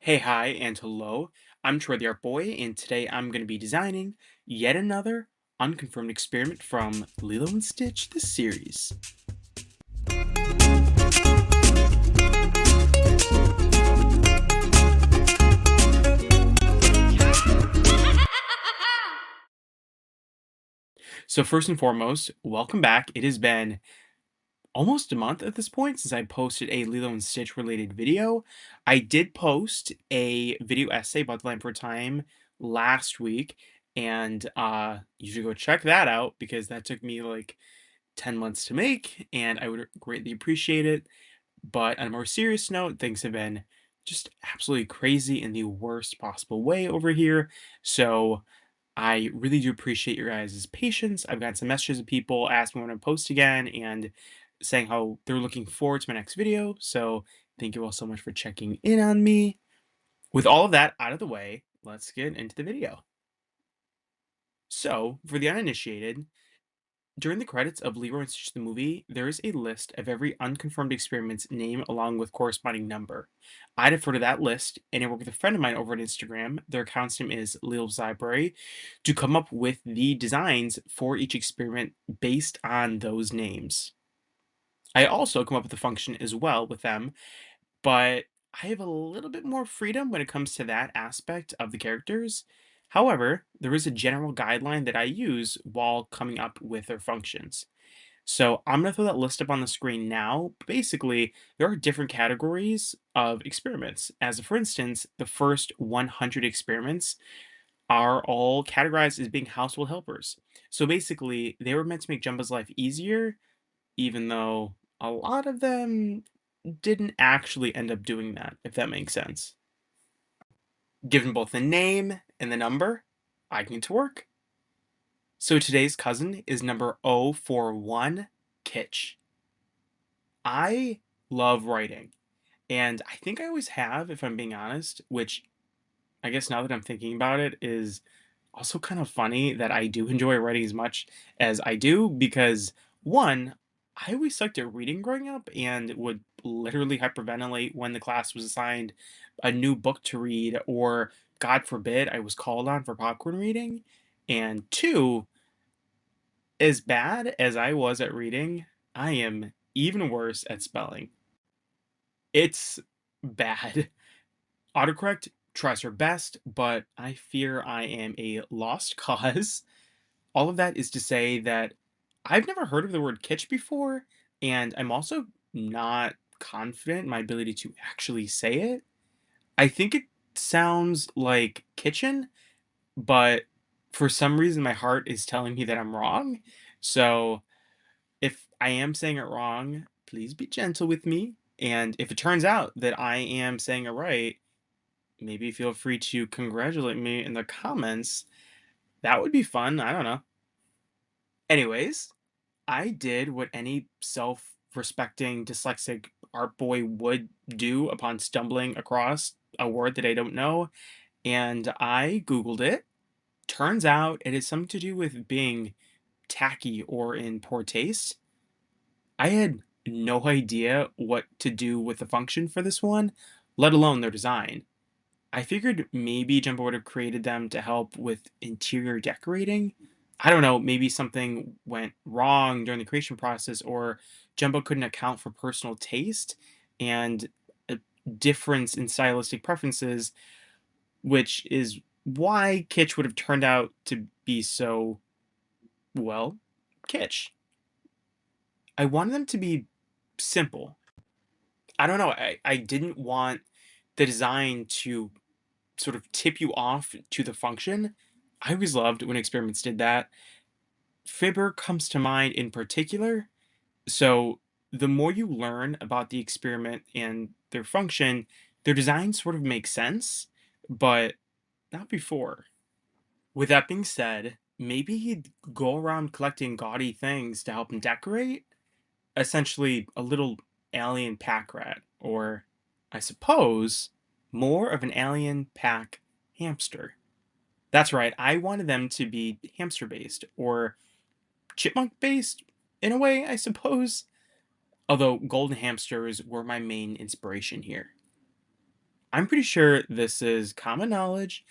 Hey, hi, and hello. I'm Troy the Art Boy, and today I'm going to be designing yet another unconfirmed experiment from Lilo and Stitch, the series. So, first and foremost, welcome back. It has been almost a month at this point since I posted a Lilo and Stitch related video. I did post a video essay about the Lamp for Time last week, and you should go check that out because that took me like 10 months to make, and I would greatly appreciate it. But on a more serious note, things have been just absolutely crazy in the worst possible way over here. So I really do appreciate your guys' patience. I've got some messages of people asking when I post again and saying how they're looking forward to my next video. So thank you all so much for checking in on me. With all of that out of the way, let's get into the video. So, for the uninitiated, during the credits of Lilo and Stitch the movie, there is a list of every unconfirmed experiment's name along with corresponding number. I defer to that list, and I work with a friend of mine over on Instagram. Their account's name is Lilo's Library, to come up with the designs for each experiment based on those names. I also come up with a function as well with them, but I have a little bit more freedom when it comes to that aspect of the characters. However, there is a general guideline that I use while coming up with their functions. So I'm going to throw that list up on the screen now. Basically, there are different categories of experiments. As for instance, the first 100 experiments are all categorized as being household helpers. So basically, they were meant to make Jumba's life easier, even though a lot of them didn't actually end up doing that, if that makes sense. Given both the name and the number, I can get to work. So today's cousin is number 041, Kitch. I love writing, and I think I always have, if I'm being honest, which I guess now that I'm thinking about it is also kind of funny that I do enjoy writing as much as I do because one, I always sucked at reading growing up and would literally hyperventilate when the class was assigned a new book to read, or God forbid I was called on for popcorn reading. And two, as bad as I was at reading, I am even worse at spelling. It's bad. Autocorrect tries her best, but I fear I am a lost cause. All of that is to say that I've never heard of the word kitsch before, and I'm also not confident in my ability to actually say it. I think it sounds like kitchen, but for some reason my heart is telling me that I'm wrong. So if I am saying it wrong, please be gentle with me. And if it turns out that I am saying it right, maybe feel free to congratulate me in the comments. That would be fun. I don't know. Anyways, I did what any self respecting dyslexic art boy would do upon stumbling across a word that I don't know, and I Googled it. Turns out it is something to do with being tacky or in poor taste. I had no idea what to do with the function for this one, let alone their design. I figured maybe Jumbo would have created them to help with interior decorating. I don't know, maybe something went wrong during the creation process, or Jumbo couldn't account for personal taste and a difference in stylistic preferences, which is why Kitsch would have turned out to be so, well, Kitsch. I wanted them to be simple. I don't know, I didn't want the design to sort of tip you off to the function. I always loved when experiments did that. Fibber comes to mind in particular. So the more you learn about the experiment and their function, their design sort of makes sense, but not before. With that being said, maybe he'd go around collecting gaudy things to help him decorate, essentially a little alien pack rat, or I suppose more of an alien pack hamster. That's right, I wanted them to be hamster based or chipmunk based in a way, I suppose. Although golden hamsters were my main inspiration here. I'm pretty sure this is common knowledge,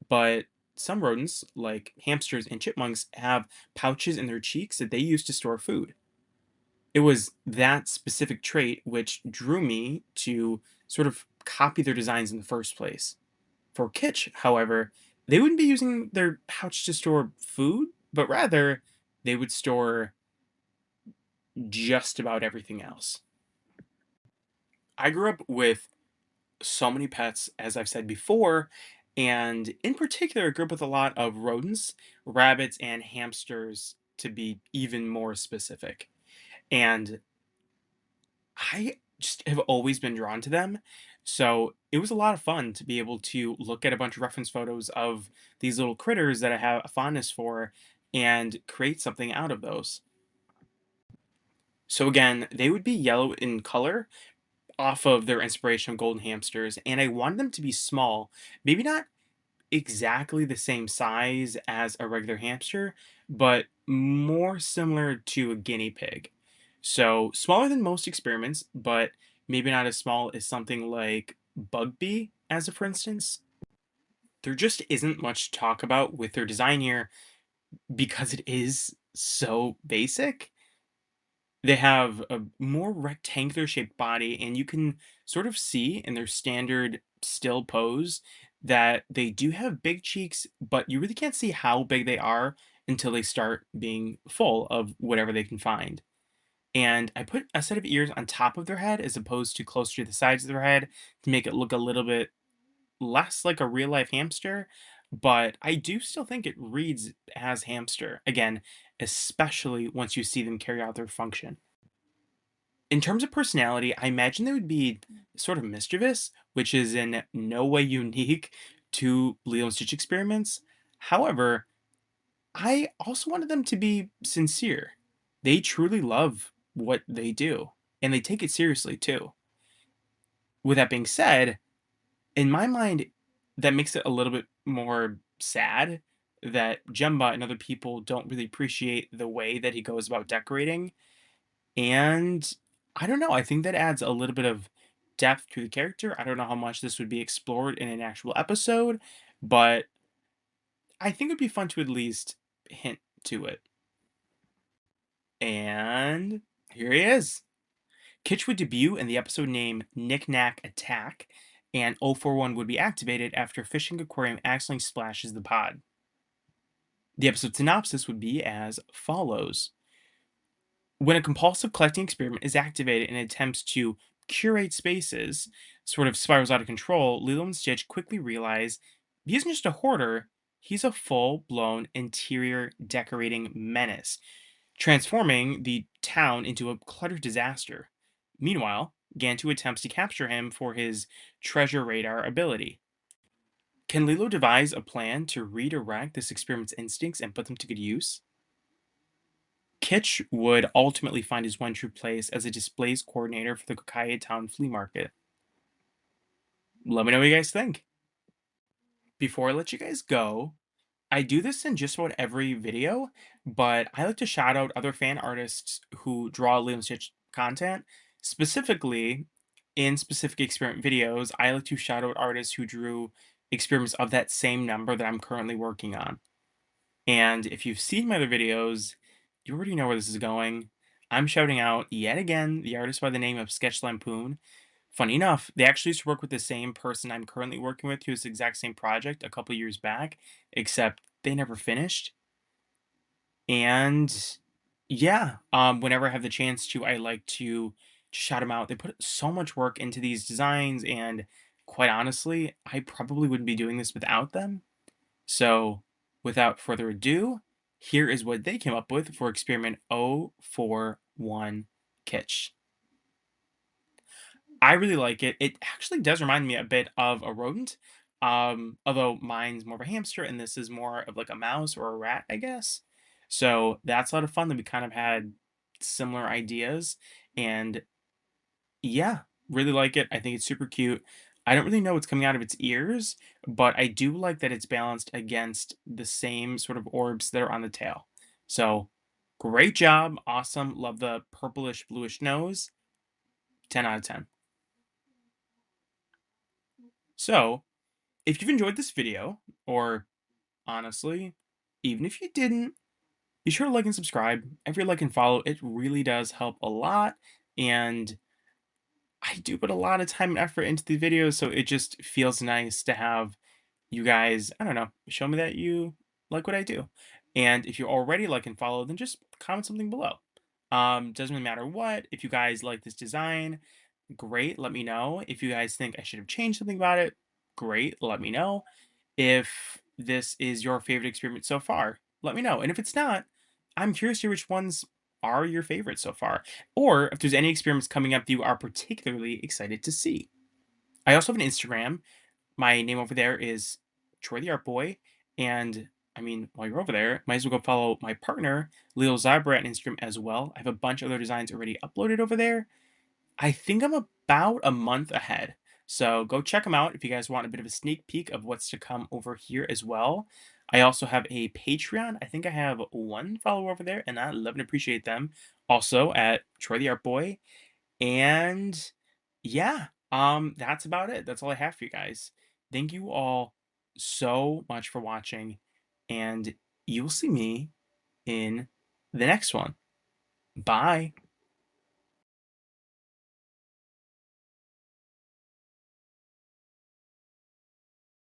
but some rodents, like hamsters and chipmunks, have pouches in their cheeks that they use to store food. It was that specific trait which drew me to sort of copy their designs in the first place. For Kitch, however, they wouldn't be using their pouch to store food, but rather they would store just about everything else. I grew up with so many pets, as I've said before, and in particular, I grew up with a lot of rodents, rabbits, and hamsters, to be even more specific. And I just have always been drawn to them. So it was a lot of fun to be able to look at a bunch of reference photos of these little critters that I have a fondness for and create something out of those. So again, they would be yellow in color off of their inspiration of golden hamsters, and I wanted them to be small, maybe not exactly the same size as a regular hamster, but more similar to a guinea pig. So smaller than most experiments, but maybe not as small as something like Bugby, as a for instance. There just isn't much to talk about with their design here because it is so basic. They have a more rectangular shaped body, and you can sort of see in their standard still pose that they do have big cheeks, but you really can't see how big they are until they start being full of whatever they can find. And I put a set of ears on top of their head as opposed to closer to the sides of their head to make it look a little bit less like a real life hamster. But I do still think it reads as hamster. Again, especially once you see them carry out their function. In terms of personality, I imagine they would be sort of mischievous, which is in no way unique to Lilo and Stitch experiments. However, I also wanted them to be sincere. They truly love what they do, and they take it seriously too. With that being said, in my mind, that makes it a little bit more sad that Jemba and other people don't really appreciate the way that he goes about decorating. And I don't know, I think that adds a little bit of depth to the character. I don't know how much this would be explored in an actual episode, but I think it'd be fun to at least hint to it. And here he is. Kitch would debut in the episode name Knick Knack Attack, and 041 would be activated after a fishing aquarium accidentally splashes the pod. The episode synopsis would be as follows. When a compulsive collecting experiment is activated and attempts to curate spaces sort of spirals out of control, Lilo and Stitch quickly realize he isn't just a hoarder, he's a full blown interior decorating menace, transforming the town into a cluttered disaster. Meanwhile, Gantu attempts to capture him for his treasure radar ability. Can Lilo devise a plan to redirect this experiment's instincts and put them to good use? Kitch would ultimately find his one true place as a displays coordinator for the Kokaya Town Flea Market. Let me know what you guys think. Before I let you guys go, I do this in just about every video, but I like to shout out other fan artists who draw Lilo and Stitch content. Specifically, in specific experiment videos, I like to shout out artists who drew experiments of that same number that I'm currently working on. And if you've seen my other videos, you already know where this is going. I'm shouting out yet again the artist by the name of Sketch Lampoon. Funny enough, they actually used to work with the same person I'm currently working with, who's the exact same project a couple years back, except they never finished. And yeah, whenever I have the chance to, I like to shout them out. They put so much work into these designs, and quite honestly, I probably wouldn't be doing this without them. So, without further ado, here is what they came up with for experiment 041 Kitch. I really like it. It actually does remind me a bit of a rodent, although mine's more of a hamster and this is more of like a mouse or a rat, I guess. So that's a lot of fun that we kind of had similar ideas. And yeah, really like it. I think it's super cute. I don't really know what's coming out of its ears, but I do like that it's balanced against the same sort of orbs that are on the tail. So great job. Awesome. Love the purplish bluish nose. 10 out of 10. So, if you've enjoyed this video, or honestly, even if you didn't, be sure to like and subscribe. Every like and follow, it really does help a lot. And I do put a lot of time and effort into the videos, so it just feels nice to have you guys, I don't know, show me that you like what I do. And if you already like and follow, then just comment something below. Doesn't really matter what. If you guys like this design, great, let me know. If you guys think I should have changed something about it, great, let me know. If this is your favorite experiment so far, let me know. And if it's not, I'm curious to hear which ones are your favorites so far, or if there's any experiments coming up that you are particularly excited to see. I also have an Instagram. My name over there is Troy the Art Boy. And I mean, while you're over there, might as well go follow my partner, Lilo Zybra, on Instagram as well. I have a bunch of other designs already uploaded over there. I think I'm about a month ahead. So go check them out if you guys want a bit of a sneak peek of what's to come over here as well. I also have a Patreon. I think I have one follower over there, and I love and appreciate them. Also at Troy the Art Boy. And yeah, that's about it. That's all I have for you guys. Thank you all so much for watching, and you'll see me in the next one. Bye.